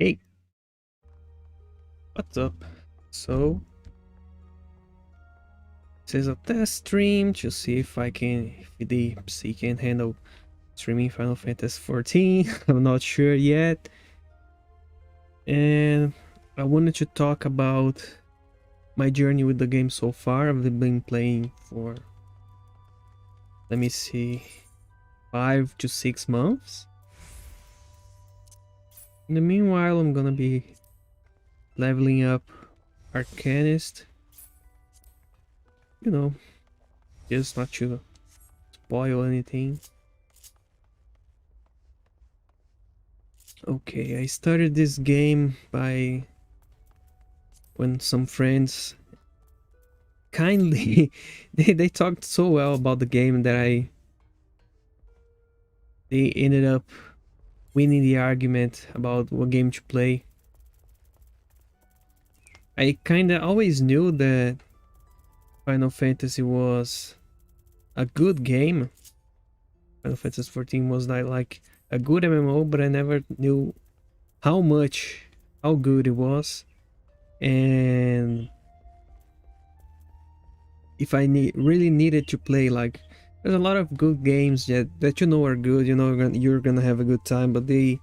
Hey, what's up? So, this is a test stream to see if the PC can handle streaming Final Fantasy 14. I'm not sure yet. And I wanted to talk about my journey with the game so far. I've been playing for, let me see, 5 to 6 months. In the meanwhile, I'm gonna be leveling up Arcanist. You know, just not to spoil anything. Okay, I started this game by when some friends kindly they talked so well about the game that they ended up winning the argument about what game to play. I kinda always knew that Final Fantasy was a good game. Final Fantasy 14 was not like a good MMO, but I never knew how good it was, and if I really needed to play. Like, there's a lot of good games that you know are good, you know you're gonna have a good time, but they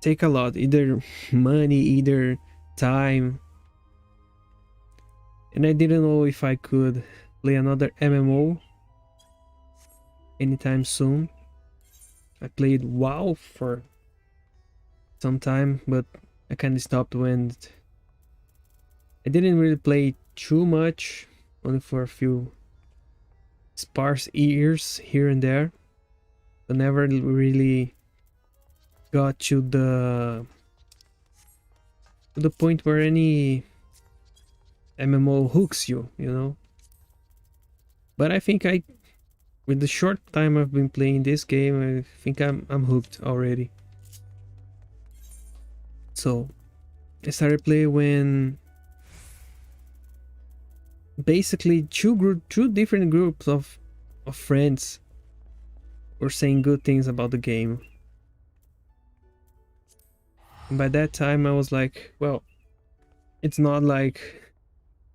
take a lot, either money, either time, and I didn't know if I could play another MMO anytime soon. I played WoW for some time, but I kind of stopped when I didn't really play too much, only for a few sparse years here and there, but never really got to the point where any MMO hooks you, you know. But I think with the short time I've been playing this game, I think I'm hooked already. So I started playing when basically two different groups of friends were saying good things about the game. And by that time I was like, well, it's not like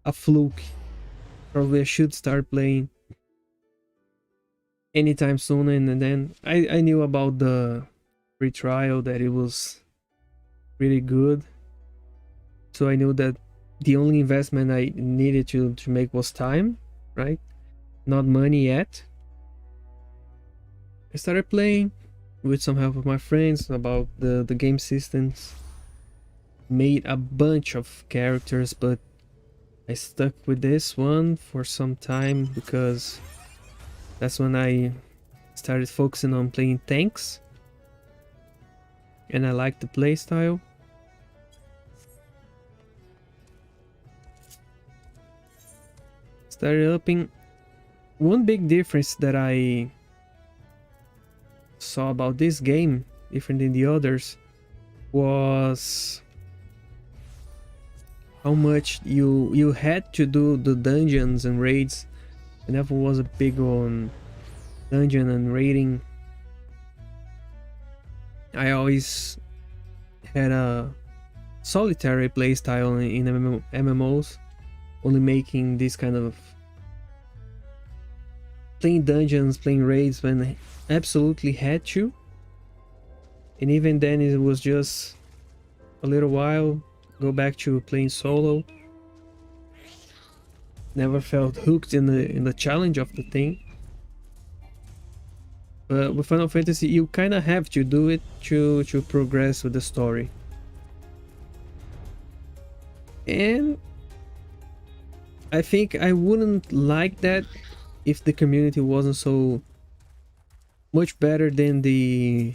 a fluke. Probably I should start playing anytime soon. And then I knew about the free trial, that it was really good, so I knew that the only investment I needed to make was time, right? Not money yet. I started playing with some help of my friends about the game systems, made a bunch of characters, but I stuck with this one for some time because that's when I started focusing on playing tanks, and I liked the playstyle. Started upping. One big difference that I saw about this game, different than the others, was how much you had to do the dungeons and raids. I never was a big on dungeon and raiding. I always had a solitary playstyle in MMOs, only making this kind of playing dungeons, playing raids when I absolutely had to. And even then it was just a little while, go back to playing solo. Never felt hooked in the challenge of the thing. But with Final Fantasy you kind of have to do it to progress with the story. And I think I wouldn't like that if the community wasn't so much better than the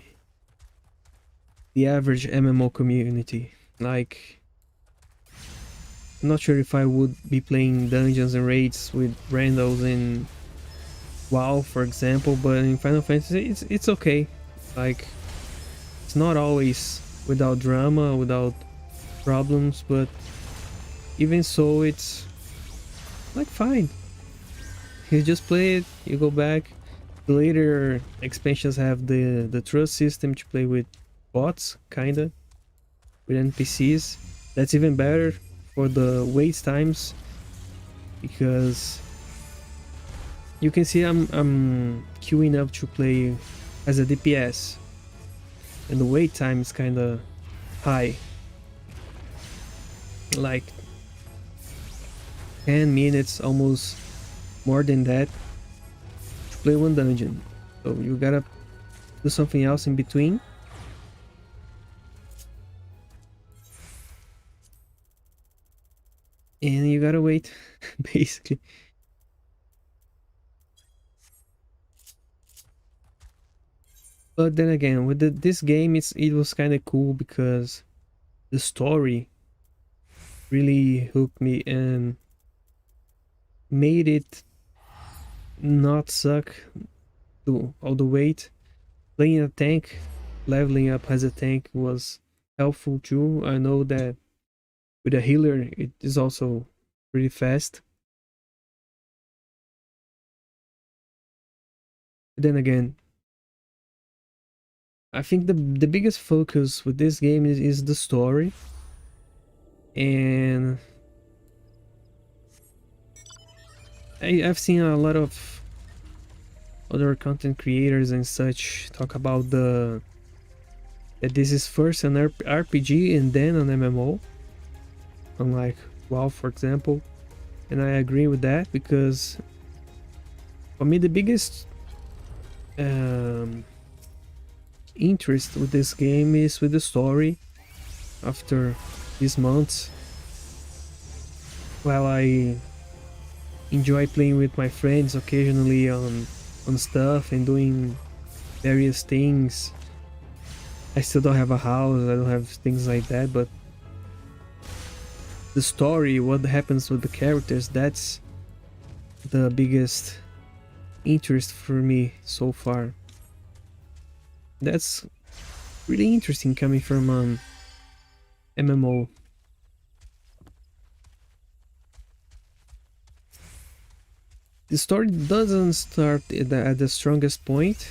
average MMO community. Like, I'm not sure if I would be playing dungeons and raids with randos in WoW, for example, but in Final Fantasy it's okay. Like, it's not always without drama, without problems, but even so, it's like fine. You just play it, you go back. The later expansions have the trust system to play with bots, kinda, with NPCs. That's even better for the wait times, because you can see I'm queuing up to play as a DPS, and the wait time is kinda high, like 10 minutes, almost more than that, to play one dungeon. So you gotta do something else in between. And you gotta wait, basically. But then again, with this game, it was kind of cool because the story really hooked me and made it not suck to all the weight. Playing a tank, leveling up as a tank was helpful too. I know that with a healer, it is also pretty fast. But then again, I think the biggest focus with this game is the story. And I've seen a lot of other content creators and such talk about that this is first an RPG and then an MMO, unlike WoW, for example. And I agree with that, because for me the biggest interest with this game is with the story. After these months, while I enjoy playing with my friends occasionally on stuff and doing various things, I still don't have a house, I don't have things like that, but the story, what happens with the characters, that's the biggest interest for me so far. That's really interesting coming from MMO. The story doesn't start at the strongest point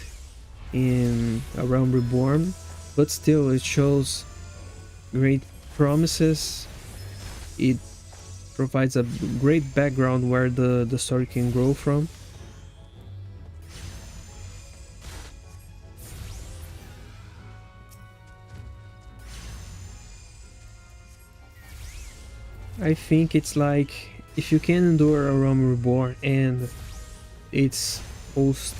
in A Realm Reborn, but still it shows great promises. It provides a great background where the story can grow from. I think it's like, if you can endure A Realm Reborn and its post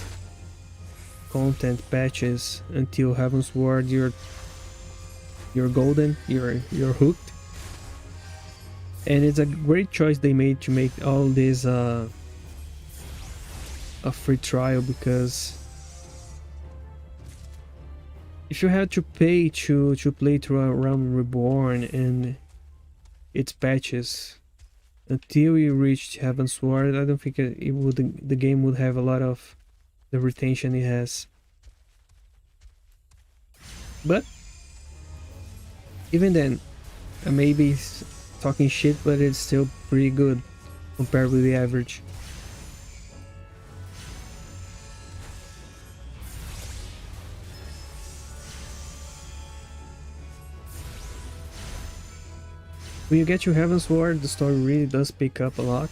content patches until Heavensward, you're golden, you're hooked. And it's a great choice they made to make all this a free trial, because if you had to pay to play through A Realm Reborn and its patches until you reached Heavensward, I don't think it would, the game would have a lot of the retention it has. But even then, I may be talking shit, but it's still pretty good compared with the average. When you get to Heavensward, the story really does pick up a lot.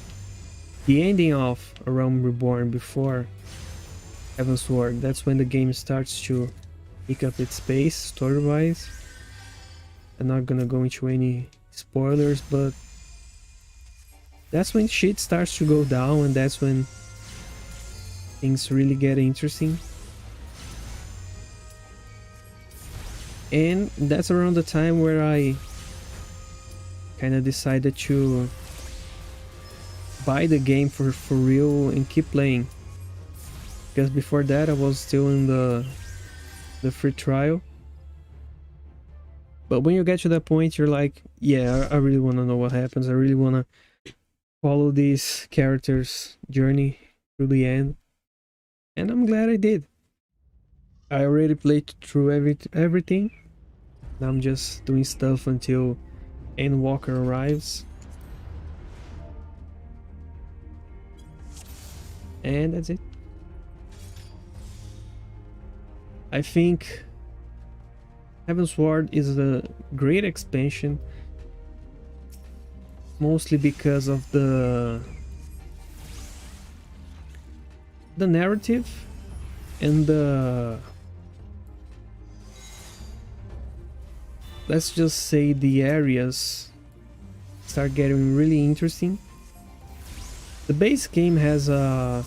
The ending of A Realm Reborn before Heavensward, that's when the game starts to pick up its pace story-wise. I'm not gonna go into any spoilers, but that's when shit starts to go down, and that's when things really get interesting. And that's around the time where I kind of decided to buy the game for real and keep playing, because before that I was still in the free trial. But when you get to that point, you're like, yeah, I really want to know what happens. I really want to follow these characters' journey through the end, and I'm glad I did. I already played through everything. Now I'm just doing stuff until Endwalker arrives, and that's it. I think Heavensward is a great expansion, mostly because of the narrative and the, let's just say, the areas start getting really interesting. The base game has a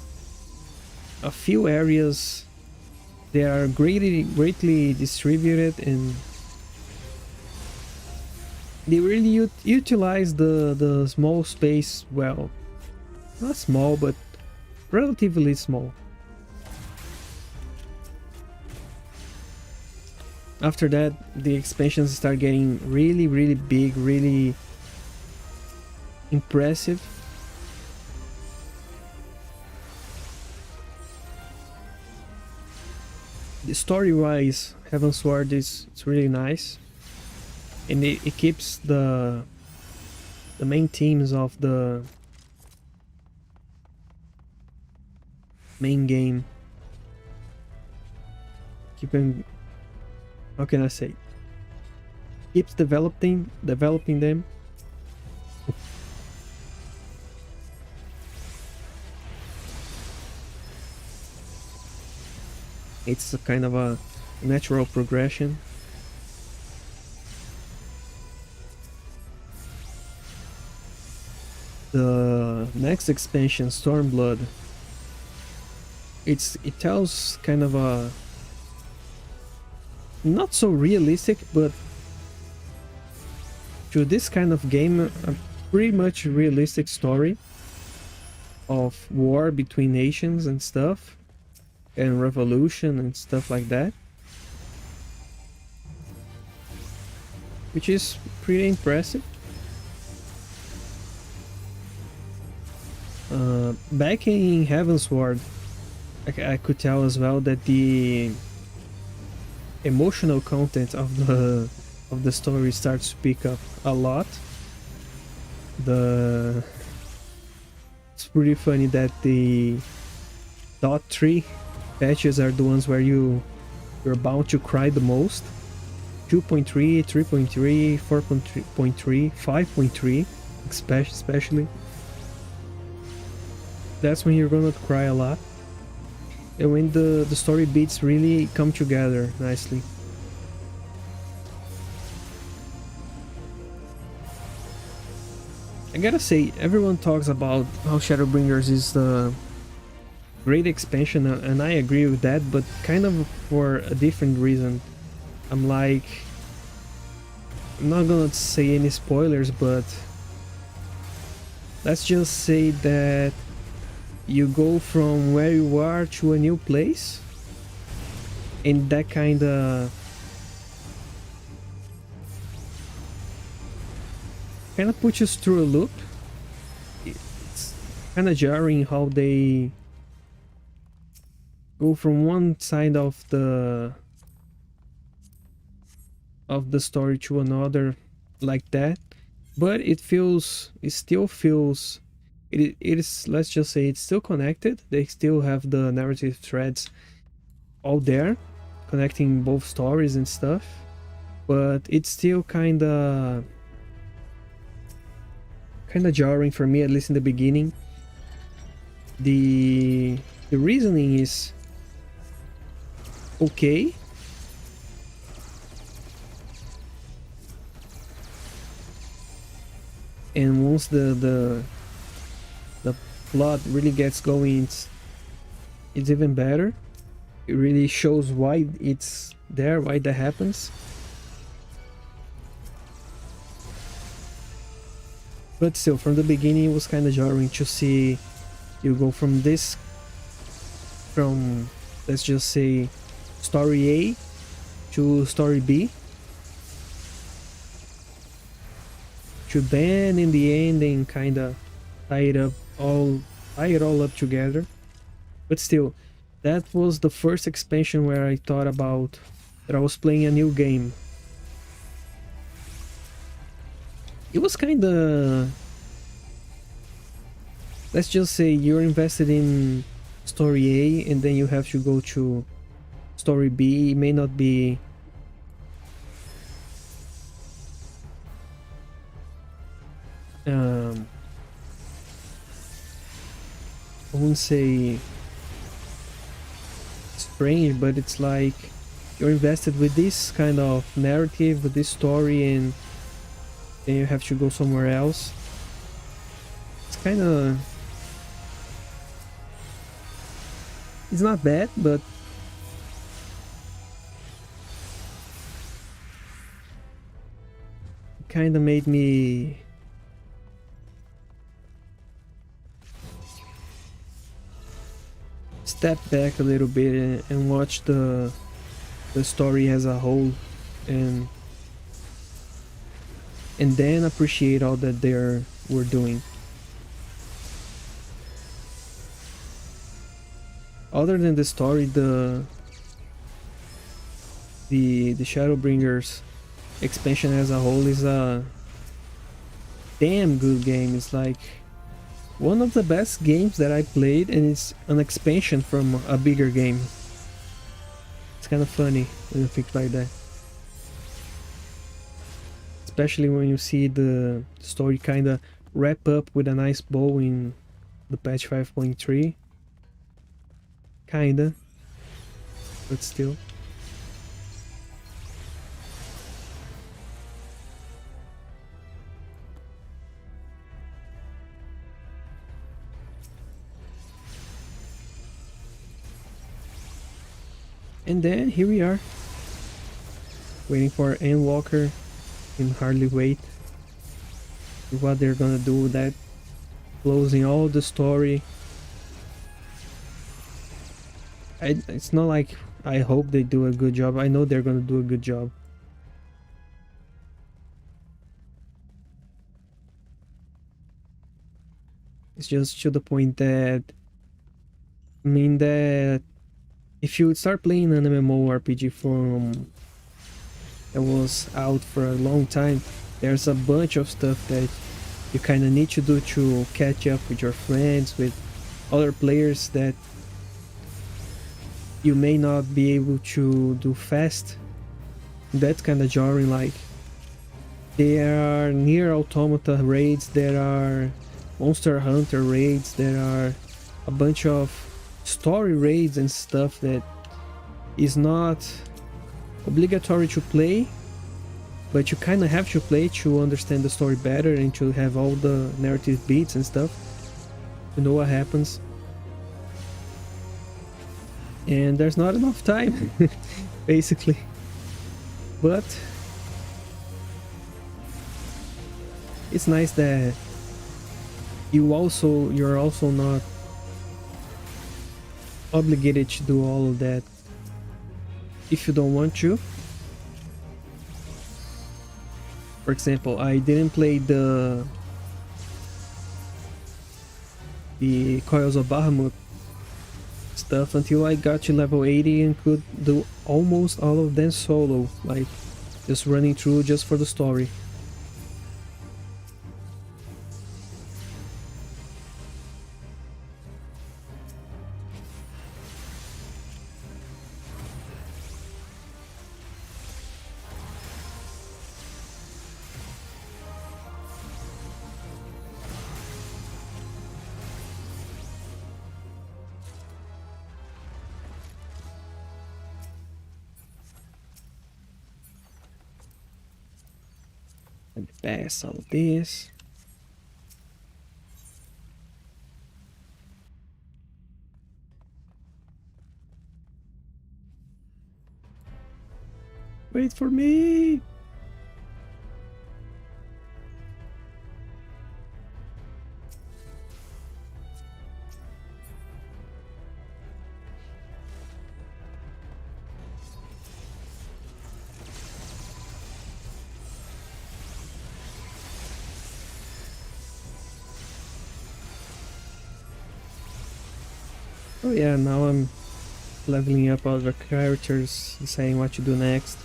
few areas. They are greatly distributed, and they really utilize the small space well. Not small, but relatively small. After that, the expansions start getting really big, really impressive. The story-wise, Heavensward is, it's really nice, and it keeps the main themes of the main game. Keeping, how can I say? Keeps developing them. It's a kind of a natural progression. The next expansion, Stormblood, it tells kind of a not so realistic, but to this kind of game, a pretty much realistic story of war between nations and stuff, and revolution and stuff like that, which is pretty impressive. Back in Heavensward, I could tell as well that the emotional content of the story starts to pick up a lot. It's pretty funny that the .3 patches are the ones where you're bound to cry the most. 2.3, 3.3, 4.3, 5.3 especially. That's when you're gonna cry a lot, and when the story beats really come together nicely. I gotta say, everyone talks about how Shadowbringers is the great expansion, and I agree with that, but kind of for a different reason. I'm not gonna say any spoilers, but let's just say that you go from where you are to a new place, and that kind of puts you through a loop. It's kind of jarring how they go from one side of the story to another like that, but it still feels, it is, let's just say, it's still connected. They still have the narrative threads all there, connecting both stories and stuff, but it's still kind of jarring for me, at least in the beginning. The reasoning is okay, and once the plot really gets going, it's even better. It really shows why it's there, why that happens. But still, from the beginning, it was kind of jarring to see you go from let's just say, story A to story B, to then in the end and kind of tie it all up together. But still, that was the first expansion where I thought about that I was playing a new game. It was kind of, let's just say, you're invested in story A and then you have to go to story B. It may not be um I wouldn't say strange, but it's like you're invested with this kind of narrative, with this story, and then you have to go somewhere else. It's kind of, it's not bad, but it kind of made me step back a little bit and watch the story as a whole, and then appreciate all that we're doing. Other than the story, the Shadowbringers expansion as a whole is a damn good game. It's like one of the best games that I played, and it's an expansion from a bigger game. It's kind of funny when you think like that. Especially when you see the story kind of wrap up with a nice bow in the patch 5.3. Kinda, but still. And then here we are, waiting for Endwalker. Can hardly wait to what they're gonna do with that, closing all the story. It's not like I hope they do a good job. I know they're gonna do a good job. It's just to the point that, I mean, that if you start playing an MMORPG from that was out for a long time, there's a bunch of stuff that you kind of need to do to catch up with your friends, with other players that you may not be able to do fast. That's kind of jarring. Like, there are Nier Automata raids, there are Monster Hunter raids, there are a bunch of story raids and stuff that is not obligatory to play, but you kind of have to play to understand the story better and to have all the narrative beats and stuff to know what happens. And there's not enough time basically, but it's nice that you're also not obligated to do all of that if you don't want to. For example, I didn't play the Coils of Bahamut stuff until I got to level 80 and could do almost all of them solo, like just running through just for the story. Let me pass all of this. Wait for me! Oh yeah, now I'm leveling up other characters, deciding what to do next.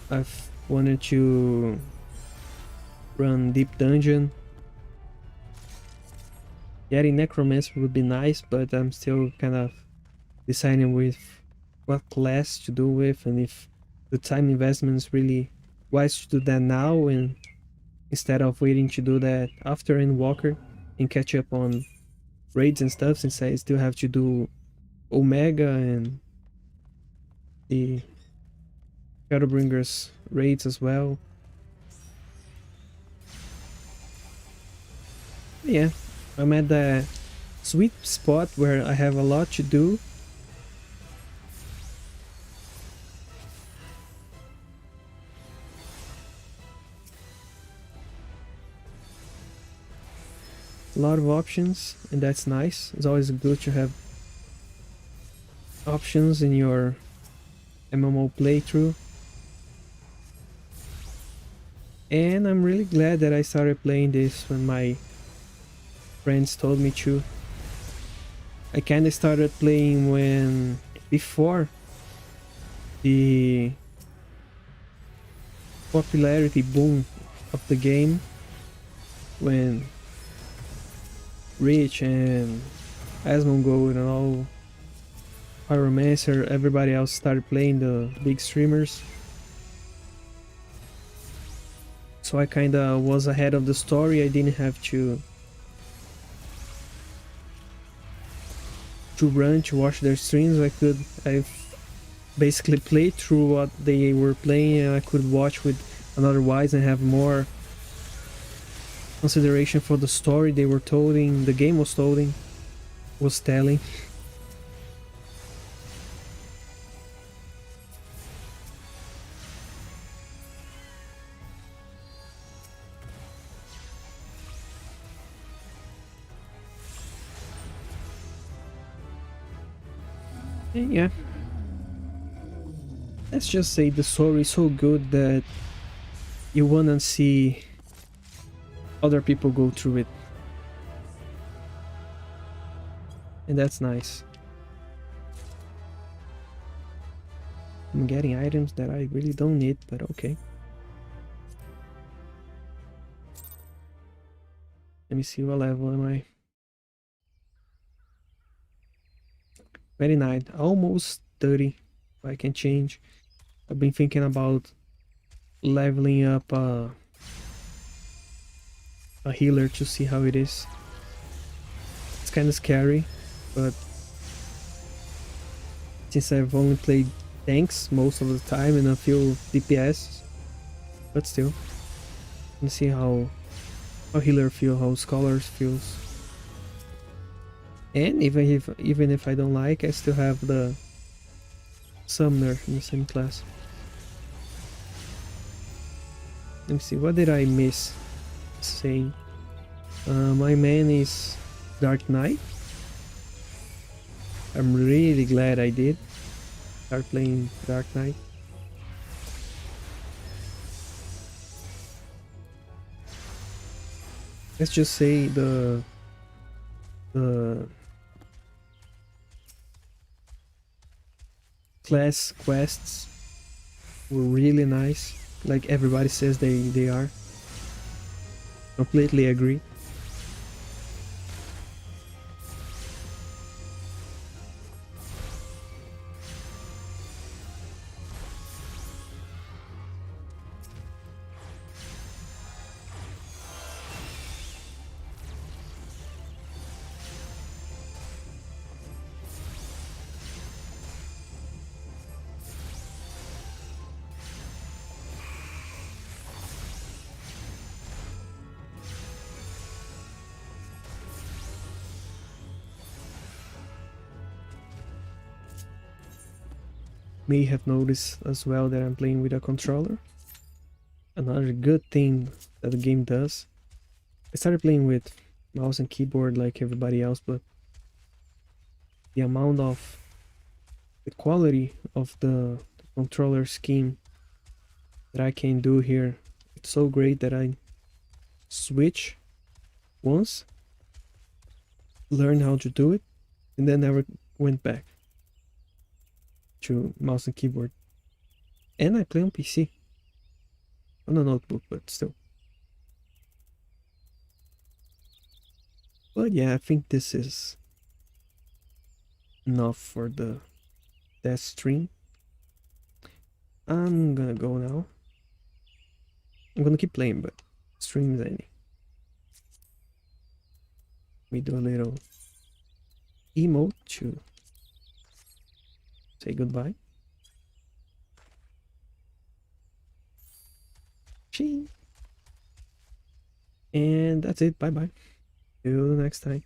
I've wanted to run Deep Dungeon. Getting Necromancer would be nice, but I'm still kind of deciding with what class to do with, and if the time investment is really wise to do that now, and instead of waiting to do that after Endwalker and catch up on raids and stuff, since I still have to do Omega and the Shadowbringers raids as well. Yeah, I'm at the sweet spot where I have a lot to do. A lot of options, and that's nice. It's always good to have options in your MMO playthrough. And I'm really glad that I started playing this when my friends told me to. I kinda started playing before the popularity boom of the game, when Rich and Asmongold and all Pyromancer, everybody else started playing, the big streamers. So I kinda was ahead of the story. I didn't have to run to watch their streams. I basically played through what they were playing, and I could watch with another eyes and have more consideration for the story they were telling, the game was telling. And yeah, let's just say the story is so good that you wanna see other people go through it, and that's nice. I'm getting items that I really don't need, but okay. Let me see, what level am I? 29, almost 30. I can change. I've been thinking about leveling up a healer to see how it is. It's kind of scary, but since I've only played tanks most of the time and a few DPS, but still, let's see how healer feel, how scholars feels. And even if I don't like, I still have the summoner in the same class. Let me see, what did I miss saying? My man is Dark Knight. I'm really glad I did start playing Dark Knight. Let's just say the class quests were really nice, like everybody says they are. Completely agree. May have noticed as well that I'm playing with a controller. Another good thing that the game does. I started playing with mouse and keyboard like everybody else, but the amount of the quality of the controller scheme that I can do here, it's so great that I switch once, learned how to do it, and then never went back to mouse and keyboard. And I play on PC. On a notebook, but still. But yeah, I think this is enough for the test stream. I'm gonna go now. I'm gonna keep playing, but stream's ending. We do a little emote to say goodbye. Ching. And that's it. Bye bye. Till next time.